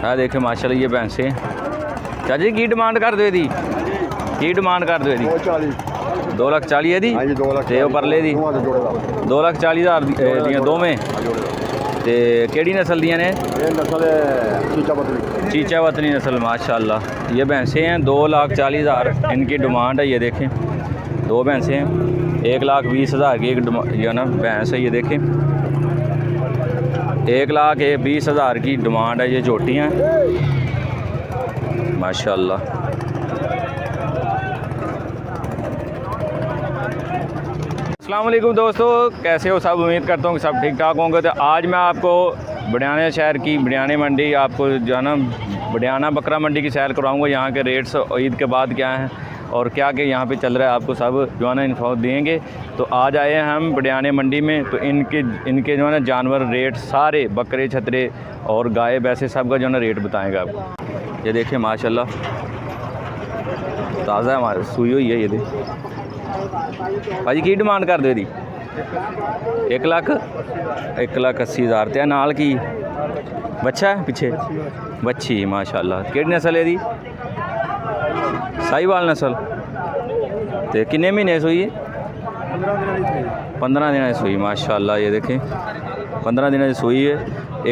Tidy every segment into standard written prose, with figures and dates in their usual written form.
ਆ ਦੇਖੇ माशाल्लाह ये भैंसे चाची की डिमांड कर दो दी की डिमांड कर दो दी 2,40,000 है दी ते वो परले दी 2,40,000 दियां दोवें ते केड़ी नस्ल दियां ने चीचा वतनी नस्ल माशाल्लाह। ये भैंसे हैं 2,40,000 इनकी डिमांड है। ये देखें दो भैंसे हैं 1,20,000 की एक जो है ना भैंस है। ये देखें 1,20,000 की डिमांड है। ये जोटियाँ माशाल्लाह। अस्सलाम वालेकुम दोस्तों, कैसे हो सब? उम्मीद करता हूँ कि सब ठीक ठाक होंगे। तो आज मैं आपको बडियाना शहर की बडियाना मंडी आपको जो है ना बडियाना बकरा मंडी की सैर कराऊँगा। यहाँ के रेट्स ईद के बाद क्या हैं और क्या क्या यहाँ पे चल रहा है आपको सब जो है ना इन्फो देंगे। तो आज आए हैं हम बडियाना मंडी में। तो इनके जो है ना जानवर रेट सारे बकरे छतरे और गाय भैंसे सब का जो है ना रेट बताएँगे आपको। ये देखिए माशाल्लाह ताज़ा हमारे सुई हुई है। ये देखिए भाजी की डिमांड कर दो दी 1,80,000 ते नाल की बच्चा है पिछे बच्ची माशाल्लाह। केड़ी नस्ल है दी? साहिवाल नस्ल। ते किन्ने महीने सुई? 15 दिन की सुई माशाल्लाह। ये देखें 15 दिन की सुई है।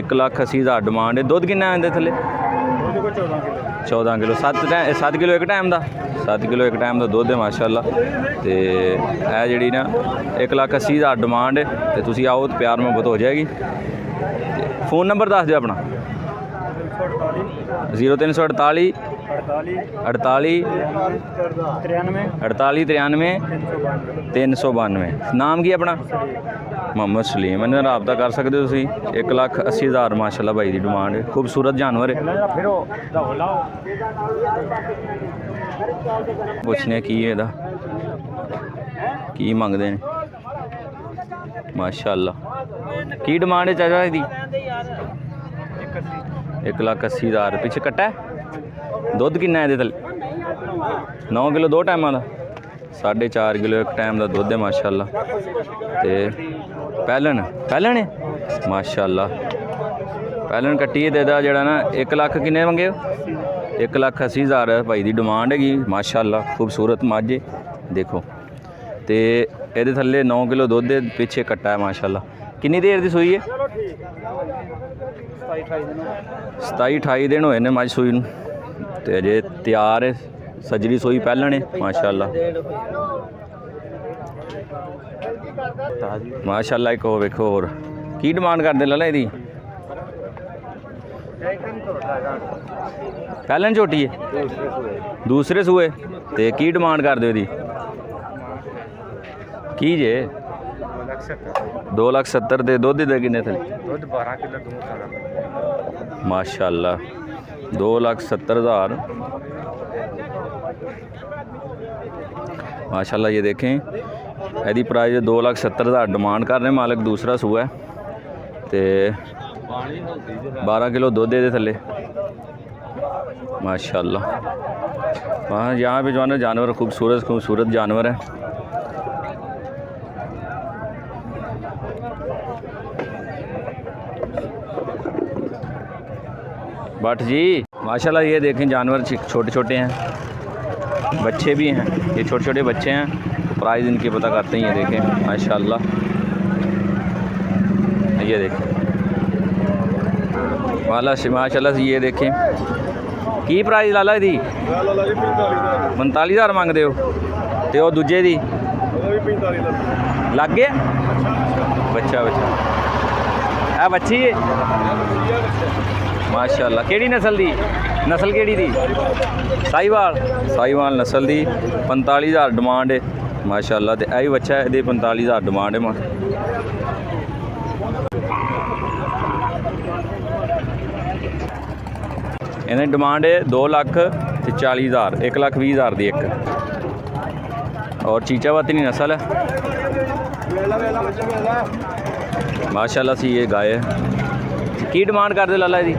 1,80,000 डिमांड है। दुध किन्ना आंदे थले? 14 किलो 7 किलो एक टाइम का 7 किलो एक टाइम का दुध है माशाल्लाह। तो यह जी ना 1,80,000 डिमांड है। तो तुसी आओ तो प्यार मोहब्बत हो जाएगी। फ़ोन नंबर दस दो अपना 0348 48 93 392। नाम की अपना? मोहम्मद सलीम। मैंने रबता कर सकते हो तुसी। 1,80,000 माशाल्लाह भाई की डिमांड है। खूबसूरत जानवर है। पुछने की एदा की मंगते हैं माशाल्लाह। की डिमांड है चाचा दी? 1,80,000। पीछे कट्टा है। दुध किन्ना है थले? 9 किलो 2 टाइम का 4.5 किलो एक टाइम का दुध है माशाल्लाह। ते पैलन है माशाल्लाह। पैलन कट्टी देदा जड़ा ना 1 लाख किन्ने मंगे? 1,80,000 भाई की डिमांड हैगी माशाल्लाह। खूबसूरत माझे देखो। तो ये थले 9 किलो दुध है। पिछे कट्टा है माशाल्लाह। किन्नी देर की सुई है? 27-28 दिन होए ने मझ सुई नूं। ते अजे तैयार है। सजरी सुई पैलन है माशाल्लाह माशाल्लाह। एक हो वेखो और की डिमांड करते लाला यदी? पैलन झोटी है दूसरे सूए। तो की डिमांड कर दो यदी? की जे 2,70,000 दे दुध दे किन्ने थे? 12 किलो माशाल्लाह 2,70,000 माशाल्लाह। ये देखें यदि प्राइस 2,70,000 डिमांड कर रहे हैं मालिक। दूसरा सूआ है। तो 12 किलो दुध दे थले माशाल्लाह। वहाँ यहाँ पे जो है ना जानवर खूबसूरत जानवर है। बट जी माशाल्लाह। ये देखें जानवर छोटे छोटे हैं, बच्चे भी हैं। ये छोटे छोटे बच्चे हैं। प्राइस इनके पता करते हैं। ये देखें माशाल्लाह। ये देखें माशाल्लाह। ये देखें की प्राइस लाला दी? 45,000 मंगते हो। तो वो दूजे दी लग गया बच्चा आ बच्ची है माशाल्लाह। केड़ी नस्ल दी? नस्ल केड़ी दी? साहिवाल नस्ल दी। 45,000 डिमांड है माशाल्लाह। तो यही बच्चा है। 45,000 डिमांड है। इन्हें डिमांड है 2,40,000 1,20,000 दी एक। और चीचा वतनी नस्ल है माशाल्लाह सी। ये गाय है। की डिमांड कर दे लाला जी?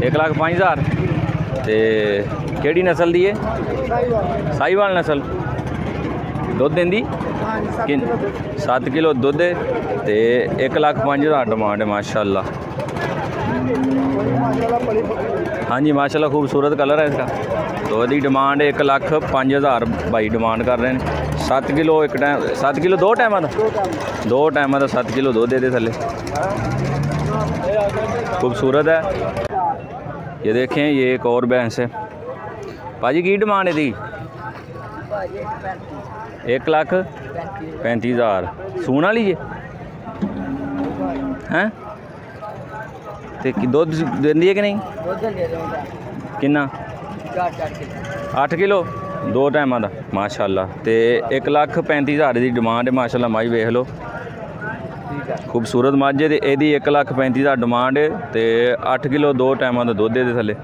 1,05,000। तो केड़ी नस्ल दी है? साहिवाल नस्ल। दुध देंदी? 7 किलो दुध है। तो 1,05,000 डिमांड है माशाल्लाह। हाँ जी माशाल्लाह खूबसूरत कलर है इसका। तो यदि डिमांड 1,05,000 भाई डिमांड कर रहे हैं। 7 किलो एक टाइम, 7 किलो दो टाइम का, दो टाइम का 7 किलो दूध दे थले। खूबसूरत है। ये देखें, ये एक और भैंस है भाजी, की डिमांड है दी? 1,35,000 सूना लीजिए हैं। तो दुध देंदी है कि नहीं? किन्ना? 8 किलो दो टाइम का माशाल्लाह। तो 1,35,000 की डिमांड है माशाल्लाह। माई वेख लो, खूबसूरत मझ है। यदी 1,35,000 डिमांड है तो 8 किलो दो टाइम का दुध दे थले।